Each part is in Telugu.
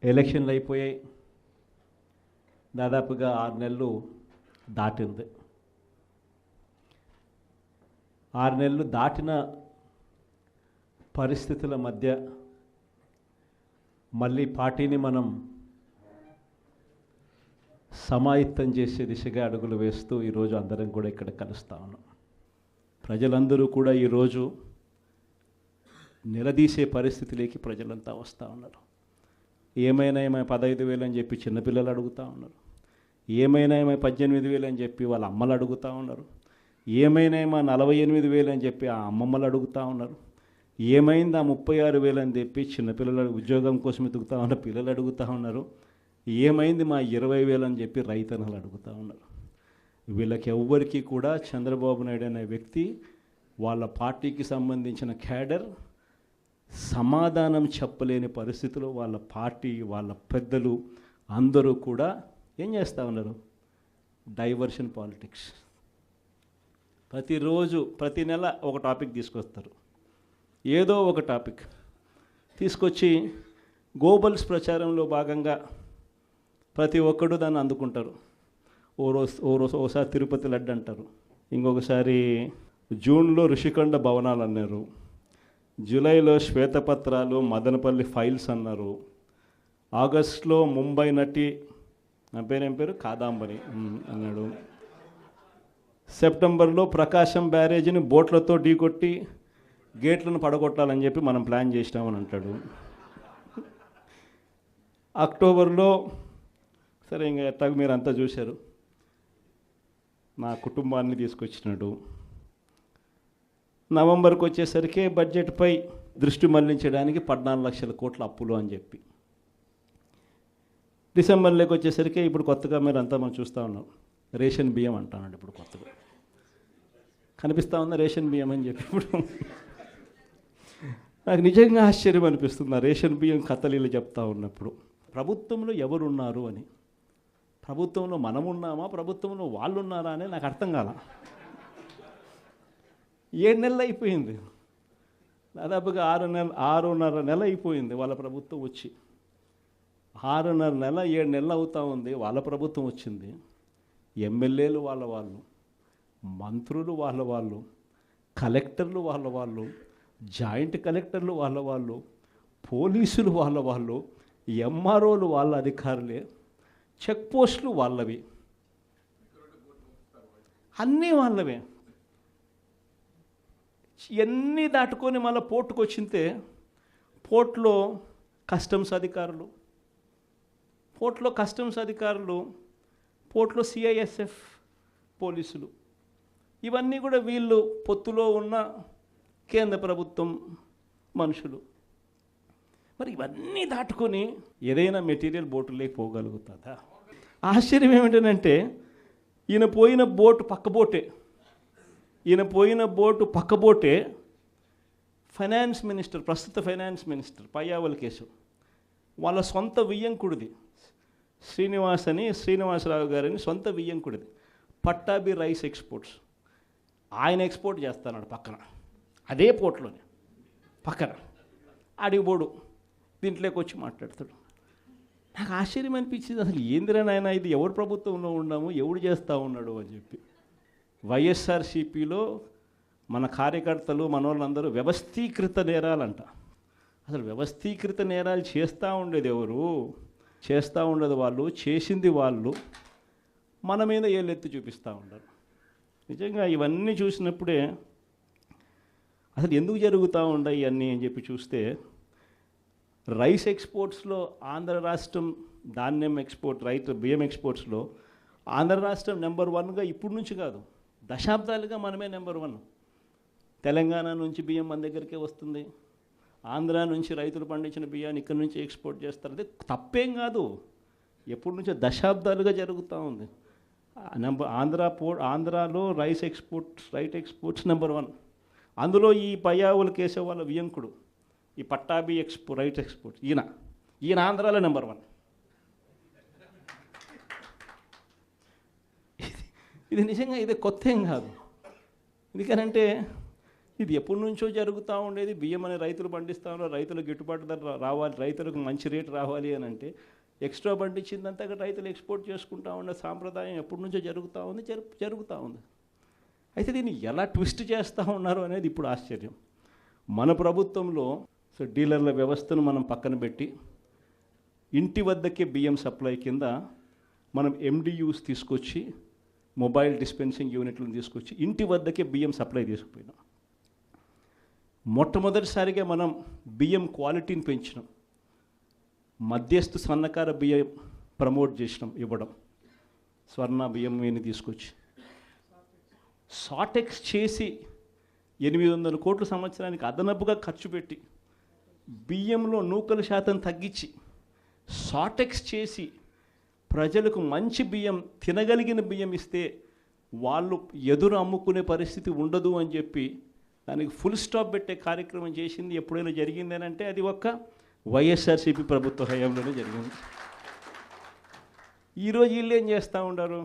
ఎలక్షన్లు అయిపోయాయి. దాదాపుగా 6 నెలలు దాటింది. 6 నెలలు దాటిన పరిస్థితుల మధ్య మళ్ళీ పార్టీని మనం సమాయత్తం చేసే దిశగా అడుగులు వేస్తూ ఈరోజు అందరం కూడా ఇక్కడ కలుస్తూ ఉన్నాం. ప్రజలందరూ కూడా ఈరోజు నిలదీసే పరిస్థితిలోకి ప్రజలంతా వస్తూ ఉన్నారు. ఏమైనా 15,000 అని చెప్పి చిన్నపిల్లలు అడుగుతూ ఉన్నారు. ఏమైనా 18,000 అని చెప్పి వాళ్ళ అమ్మలు అడుగుతూ ఉన్నారు. ఏమైనా 48,000 అని చెప్పి ఆ అమ్మమ్మలు అడుగుతూ ఉన్నారు. ఏమైంది ఆ 36,000 అని చెప్పి చిన్నపిల్లలు ఉద్యోగం కోసం ఎదుగుతూ ఉన్న పిల్లలు అడుగుతూ ఉన్నారు. ఏమైంది మా 20,000 అని చెప్పి రైతన్నలు అడుగుతూ ఉన్నారు. వీళ్ళకి ఎవ్వరికీ కూడా చంద్రబాబు నాయుడు అనే వ్యక్తి, వాళ్ళ పార్టీకి సంబంధించిన క్యాడర్ సమాధానం చెప్పలేని పరిస్థితిలో వాళ్ళ పార్టీ, వాళ్ళ పెద్దలు అందరూ కూడా ఏం చేస్తూ ఉన్నారు? Diversion politics. ప్రతిరోజు ప్రతి నెల ఒక టాపిక్ తీసుకొస్తారు. ఏదో ఒక టాపిక్ తీసుకొచ్చి గోబల్స్ ప్రచారంలో భాగంగా ప్రతి ఒక్కడు దాన్ని అందుకుంటారు. ఓసారి తిరుపతి లడ్డు అంటారు, ఇంకొకసారి జూన్లో ఋషికొండ భవనాలు అన్నారు, జూలైలో శ్వేతపత్రాలు మదనపల్లి ఫైల్స్ అన్నారు, ఆగస్టులో ముంబై నటి నా పేరేం పేరు కాదాంబరి అన్నాడు, సెప్టెంబర్లో ప్రకాశం బ్యారేజీని బోట్లతో ఢీకొట్టి గేట్లను పడగొట్టాలని చెప్పి మనం ప్లాన్ చేసినామని అంటాడు. అక్టోబర్లో సరే ఇంకా ఎట్టాగ మీరు అంతా చూశారు, నా కుటుంబాన్ని తీసుకొచ్చినాడు. నవంబర్కి వచ్చేసరికి బడ్జెట్పై దృష్టి మళ్లించడానికి 14 లక్షల కోట్ల అప్పులు అని చెప్పి, డిసెంబర్లోకి వచ్చేసరికి ఇప్పుడు కొత్తగా మీరు అంతా మనం చూస్తూ ఉన్నాం, రేషన్ బియ్యం అంటానండి. ఇప్పుడు కొత్తగా కనిపిస్తూ ఉందా రేషన్ బియ్యం అని చెప్పి. ఇప్పుడు నాకు నిజంగా ఆశ్చర్యం అనిపిస్తుంది ఆ రేషన్ బియ్యం కథలీలు చెప్తా ఉన్నప్పుడు. ప్రభుత్వంలో ఎవరున్నారు అని, ప్రభుత్వంలో మనం ఉన్నామా, ప్రభుత్వంలో వాళ్ళు ఉన్నారా అని నాకు అర్థం కాల. 7 నెలలు అయిపోయింది, దాదాపుగా 6.5 నెల అయిపోయింది వాళ్ళ ప్రభుత్వం వచ్చి. 6.5 నెల 7 నెలలు అవుతూ ఉంది వాళ్ళ ప్రభుత్వం వచ్చింది. ఎమ్మెల్యేలు వాళ్ళు, మంత్రులు వాళ్ళు, కలెక్టర్లు వాళ్ళు, జాయింట్ కలెక్టర్లు వాళ్ళు, పోలీసులు వాళ్ళు, ఎంఆర్ఓలు వాళ్ళ అధికారులే, చెక్ పోస్టులు వాళ్ళవి, అన్నీ వాళ్ళవే. ఇవన్నీ దాటుకొని మళ్ళీ పోర్టుకు వచ్చింతే పోర్టులో కస్టమ్స్ అధికారులు, పోర్టులో సిఐఎస్ఎఫ్ పోలీసులు, ఇవన్నీ కూడా వీళ్ళు పొత్తులో ఉన్న కేంద్ర ప్రభుత్వం మనుషులు. మరి ఇవన్నీ దాటుకొని ఏదైనా మెటీరియల్ బోటులోకి పోగలుగుతుందా? ఆశ్చర్యం ఏమిటంటే ఈయన పోయిన బోటు పక్క బోటే ఫైనాన్స్ మినిస్టర్, ప్రస్తుత ఫైనాన్స్ మినిస్టర్ పయ్యావుల కేశవ్ వాళ్ళ సొంత వియ్యంకుడిది, శ్రీనివాసరావు గారిని సొంత వియ్యంకుడిది, పట్టాభి రైస్ ఎక్స్పోర్ట్స్. ఆయన ఎక్స్పోర్ట్ చేస్తున్నాడు పక్కన, అదే పోర్ట్లోనే పక్కన. అడిగిపోడు దీంట్లోకి వచ్చి మాట్లాడతాడు. నాకు ఆశ్చర్యం అనిపించింది, అసలు ఏందిరా నాయన ఇది, ఎవరు ప్రభుత్వంలో ఉన్నాము, ఎవడు చేస్తూ ఉన్నాడు అని చెప్పి. వైఎస్ఆర్సీపీలో మన కార్యకర్తలు మనోళ్ళందరూ వ్యవస్థీకృత నేరాలంట. అసలు వ్యవస్థీకృత నేరాలు చేస్తూ ఉండేది ఎవరు? చేస్తూ ఉండేది వాళ్ళు, చేసింది వాళ్ళు, మన మీద ఏళ్ళెత్తి చూపిస్తూ ఉండరు. నిజంగా ఇవన్నీ చూసినప్పుడే అసలు ఎందుకు జరుగుతూ ఉన్నాయి ఇవన్నీ అని చెప్పి చూస్తే, రైస్ ఎక్స్పోర్ట్స్లో ఆంధ్ర రాష్ట్రం, ధాన్యం ఎక్స్పోర్ట్, బియ్యం ఎక్స్పోర్ట్స్లో ఆంధ్ర రాష్ట్రం నెంబర్ 1గా ఇప్పుడు నుంచి కాదు, దశాబ్దాలుగా మనమే నెంబర్ 1. తెలంగాణ నుంచి బియ్యం మన దగ్గరికే వస్తుంది, ఆంధ్ర నుంచి రైతులు పండించిన బియ్యాన్ని ఇక్కడి నుంచి ఎక్స్పోర్ట్ చేస్తారు. అదే తప్పేం కాదు, ఎప్పటి నుంచో దశాబ్దాలుగా జరుగుతూ ఉంది. ఆంధ్రాలో రైస్ ఎక్స్పోర్ట్స్ నెంబర్ 1. అందులో ఈ పయ్యావుల కేశవ్ వాళ్ళ వియంకుడు, ఈ పట్టాభి రైట్ ఎక్స్పోర్ట్స్, ఈయన ఆంధ్రాలో నెంబర్ 1. ఇది నిజంగా ఇది కొత్త ఏం కాదు. ఎందుకనంటే ఇది ఎప్పటి నుంచో జరుగుతూ ఉండేది. బియ్యం అనే రైతులు పండిస్తూ ఉన్నారు, రైతులకు గిట్టుబాటు ధర రావాలి, రైతులకు మంచి రేటు రావాలి అని అంటే ఎక్స్ట్రా పండించిందంతా రైతులు ఎక్స్పోర్ట్ చేసుకుంటూ ఉండే సాంప్రదాయం ఎప్పటి నుంచో జరుగుతూ ఉంది, జరుగుతూ ఉంది. అయితే దీన్ని ఎలా ట్విస్ట్ చేస్తూ ఉన్నారు అనేది ఇప్పుడు ఆశ్చర్యం. మన ప్రభుత్వంలో డీలర్ల వ్యవస్థను మనం పక్కన పెట్టి ఇంటి వద్దకే బియ్యం సప్లై కింద మనం MDUs తీసుకొచ్చి, మొబైల్ డిస్పెన్సింగ్ యూనిట్లను తీసుకొచ్చి ఇంటి వద్దకే బియ్యం సప్లై తీసుకుపోయినాం. మొట్టమొదటిసారిగా మనం బియ్యం క్వాలిటీని పెంచినాం. మధ్యస్థు సన్నకార బియ్యం ప్రమోట్ చేసినాం, ఇవ్వడం. స్వర్ణ బియ్యం వీని తీసుకొచ్చి సాటెక్స్ చేసి 800 కోట్ల సంవత్సరానికి అదనపుగా ఖర్చు పెట్టి బియ్యంలో నూకల శాతం తగ్గించి సాటెక్స్ చేసి ప్రజలకు మంచి బియ్యం, తినగలిగిన బియ్యం ఇస్తే వాళ్ళు ఎదురు అమ్ముకునే పరిస్థితి ఉండదు అని చెప్పి దానికి ఫుల్ స్టాప్ పెట్టే కార్యక్రమం చేసింది ఎప్పుడైనా జరిగింది అంటే అది ఒక్క వైఎస్ఆర్సీపీ ప్రభుత్వ హయాంలోనే జరిగింది. ఈరోజు వీళ్ళు ఏం చేస్తూ ఉంటారు?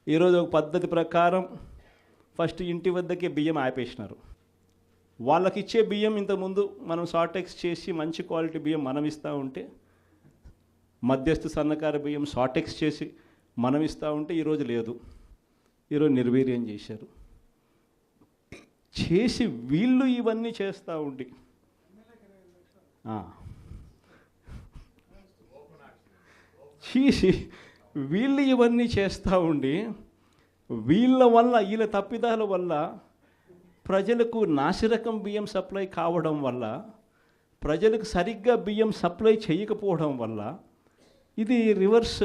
ఈరోజు ఒక పద్ధతి ప్రకారం ఫస్ట్ ఇంటి వద్దకే బియ్యం ఆపేసినారు. వాళ్ళకి ఇచ్చే బియ్యం ఇంతకుముందు మనం సాటెక్స్ చేసి మంచి క్వాలిటీ బియ్యం మనం ఇస్తూ ఉంటే, మధ్యస్థ సన్నకార బియ్యం సాటెక్స్ చేసి మనం ఇస్తూ ఉంటే ఈరోజు లేదు. ఈరోజు నిర్వీర్యం చేశారు. చేసి వీళ్ళు ఇవన్నీ చేస్తూ ఉండి చేసి వీళ్ళు ఇవన్నీ చేస్తూ ఉండి వీళ్ళ తప్పిదాల వల్ల ప్రజలకు నాసిరకం బియ్యం సప్లై కావడం వల్ల, ప్రజలకు సరిగ్గా బియ్యం సప్లై చేయకపోవడం వల్ల ఇది రివర్స్.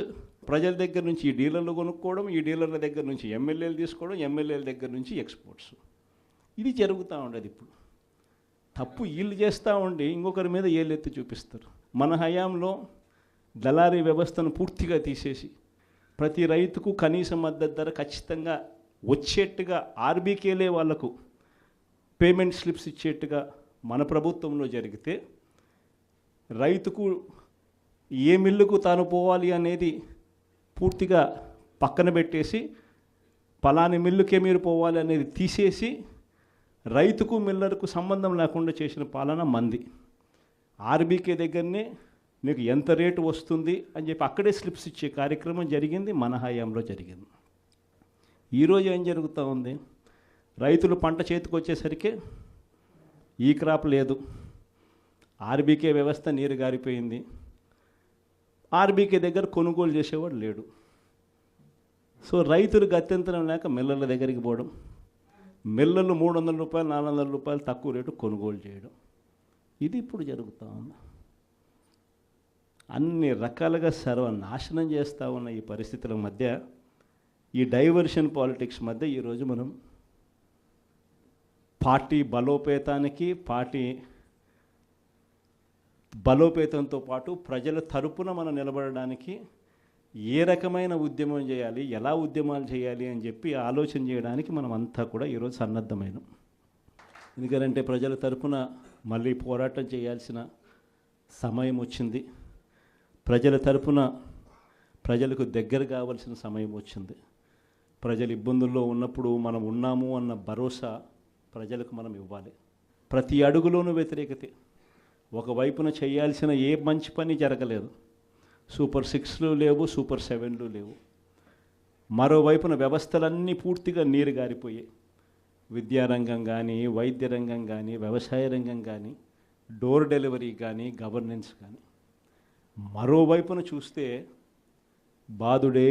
ప్రజల దగ్గర నుంచి ఈ డీలర్లు కొనుక్కోవడం, ఈ డీలర్ల దగ్గర నుంచి ఎమ్మెల్యేలు తీసుకోవడం, ఎమ్మెల్యేల దగ్గర నుంచి ఎక్స్పోర్ట్స్. ఇది జరుగుతూ ఉండదు. ఇప్పుడు తప్పు వీళ్ళు చేస్తూ ఉండి ఇంకొకరి మీద ఏళ్ళెత్తి చూపిస్తారు. మన హయాంలో దళారీ వ్యవస్థను పూర్తిగా తీసేసి ప్రతి రైతుకు కనీస మద్దతు ధర ఖచ్చితంగా వచ్చేట్టుగా ఆర్బీకేలే వాళ్లకు పేమెంట్ స్లిప్స్ ఇచ్చేట్టుగా మన ప్రభుత్వంలో జరిగితే, రైతుకు ఏ మిల్లుకు తాను పోవాలి అనేది పూర్తిగా పక్కన పెట్టేసి పలాని మిల్లుకే మీరు పోవాలి అనేది తీసేసి రైతుకు మిల్లర్కు సంబంధం లేకుండా చేసిన పాలన మంది. ఆర్బీకే దగ్గరనే మీకు ఎంత రేటు వస్తుంది అని చెప్పి అక్కడే స్లిప్స్ ఇచ్చే కార్యక్రమం జరిగింది, మన హయాంలో జరిగింది. ఈరోజు ఏం జరుగుతూ ఉంది? రైతులు పంట చేతికి వచ్చేసరికి ఈ క్రాప్ లేదు, ఆర్బీకే వ్యవస్థ నీరు గారిపోయింది, ఆర్బీకే దగ్గర కొనుగోలు చేసేవాడు లేడు. సో రైతులు గత్యంతరం లేక మిల్లర్ల దగ్గరికి పోవడం, మిల్లర్లు 300 రూపాయలు 400 రూపాయలు తక్కువ రేటు కొనుగోలు చేయడం, ఇది ఇప్పుడు జరుగుతూ ఉంది. అన్ని రకాలుగా సర్వనాశనం చేస్తూ ఉన్న ఈ పరిస్థితుల మధ్య, ఈ డైవర్షన్ పాలిటిక్స్ మధ్య ఈరోజు మనం పార్టీ బలోపేతంతో పాటు ప్రజల తరపున మనం నిలబడడానికి ఏ రకమైన ఉద్యమం చేయాలి, ఎలా ఉద్యమాలు చేయాలి అని చెప్పి ఆలోచన చేయడానికి మనం అంతా కూడా ఈరోజు సన్నద్ధమైనాం. ఎందుకంటే ప్రజల తరపున మళ్ళీ పోరాటం చేయాల్సిన సమయం వచ్చింది. ప్రజల తరపున ప్రజలకు దగ్గర కావాల్సిన సమయం వచ్చింది. ప్రజలు ఇబ్బందుల్లో ఉన్నప్పుడు మనం ఉన్నాము అన్న భరోసా ప్రజలకు మనం ఇవ్వాలి. ప్రతి అడుగులోనూ వ్యతిరేకతే. ఒకవైపున చేయాల్సిన ఏ మంచి పని జరగలేదు. సూపర్ 6లు లేవు, సూపర్ 7లు లేవు. మరోవైపున వ్యవస్థలన్నీ పూర్తిగా నీరు గారిపోయాయి. విద్యారంగం కానీ, వైద్య రంగం కానీ, వ్యవసాయ రంగం కానీ, డోర్ డెలివరీ కానీ, గవర్నెన్స్ కానీ. మరోవైపున చూస్తే బాధుడే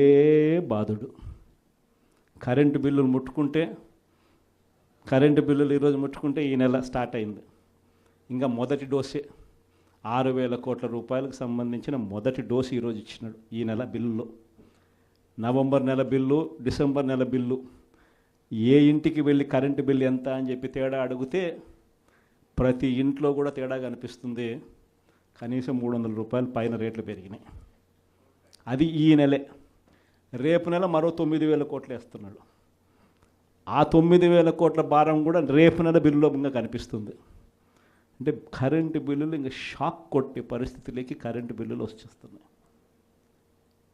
బాధుడు. కరెంటు బిల్లులు ఈరోజు ముట్టుకుంటే ఈ నెల స్టార్ట్ అయింది. ఇంకా మొదటి డోసే 6,000 కోట్ల రూపాయలకు సంబంధించిన మొదటి డోసు ఈరోజు ఇచ్చినాడు ఈ నెల బిల్లులో. నవంబర్ నెల బిల్లు, డిసెంబర్ నెల బిల్లు, ఏ ఇంటికి వెళ్ళి కరెంటు బిల్లు ఎంత అని చెప్పి తేడా అడిగితే ప్రతి ఇంట్లో కూడా తేడా కనిపిస్తుంది. కనీసం 300 రూపాయలు పైన రేట్లు పెరిగినాయి. అది ఈ నెలే. రేపు నెల మరో 9,000 కోట్లు వేస్తున్నాడు. ఆ 9,000 కోట్ల భారం కూడా రేపు నెల బిల్లులో ఇంకా కనిపిస్తుంది. అంటే కరెంటు బిల్లులు ఇంకా షాక్ కొట్టే పరిస్థితిలోకి కరెంటు బిల్లులు వచ్చేస్తున్నాయి.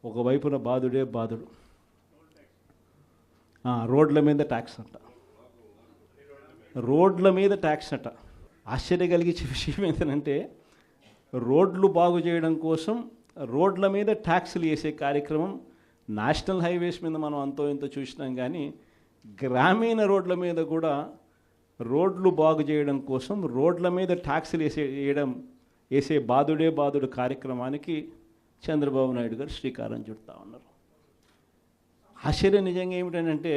ఒకవైపున బాధుడే బాధుడు. రోడ్ల మీద ట్యాక్స్ అంట. రోడ్ల మీద ట్యాక్స్ అట. ఆశ్చర్య కలిగించే విషయం ఏంటంటే రోడ్లు బాగు చేయడం కోసం రోడ్ల మీద ట్యాక్సులు వేసే కార్యక్రమం నేషనల్ హైవేస్ మీద మనం అంతో ఇంతో చూసినాం, కానీ గ్రామీణ రోడ్ల మీద కూడా రోడ్లు బాగు చేయడం కోసం రోడ్ల మీద ట్యాక్సులు వేసే బాధుడే బాధుడు కార్యక్రమానికి చంద్రబాబు నాయుడు గారు శ్రీకారం చుడతా ఉన్నారు. ఆశ్చర్యం నిజంగా ఏమిటంటే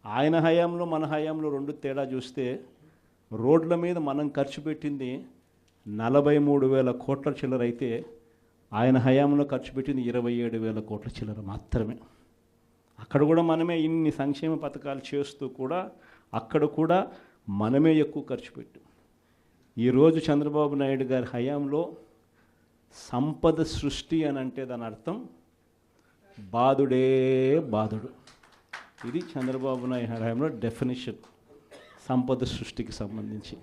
ఆయన హయాంలో మన హయాంలో రెండు తేడా చూస్తే రోడ్ల మీద మనం ఖర్చు పెట్టింది 43,000 కోట్ల చిల్లర అయితే ఆయన హయాంలో ఖర్చు పెట్టింది 27,000 కోట్ల చిల్లర మాత్రమే. అక్కడ కూడా మనమే ఇన్ని సంక్షేమ పథకాలు చేస్తూ కూడా అక్కడ కూడా మనమే ఎక్కువ ఖర్చు పెట్టాం. ఈరోజు చంద్రబాబు నాయుడు గారి హయాంలో సంపద సృష్టి అని అంటే దాని అర్థం బాధుడే బాధుడు. ఇది చంద్రబాబు నాయుడు హయాంలో డెఫినిషన్ సంపద సృష్టికి సంబంధించి.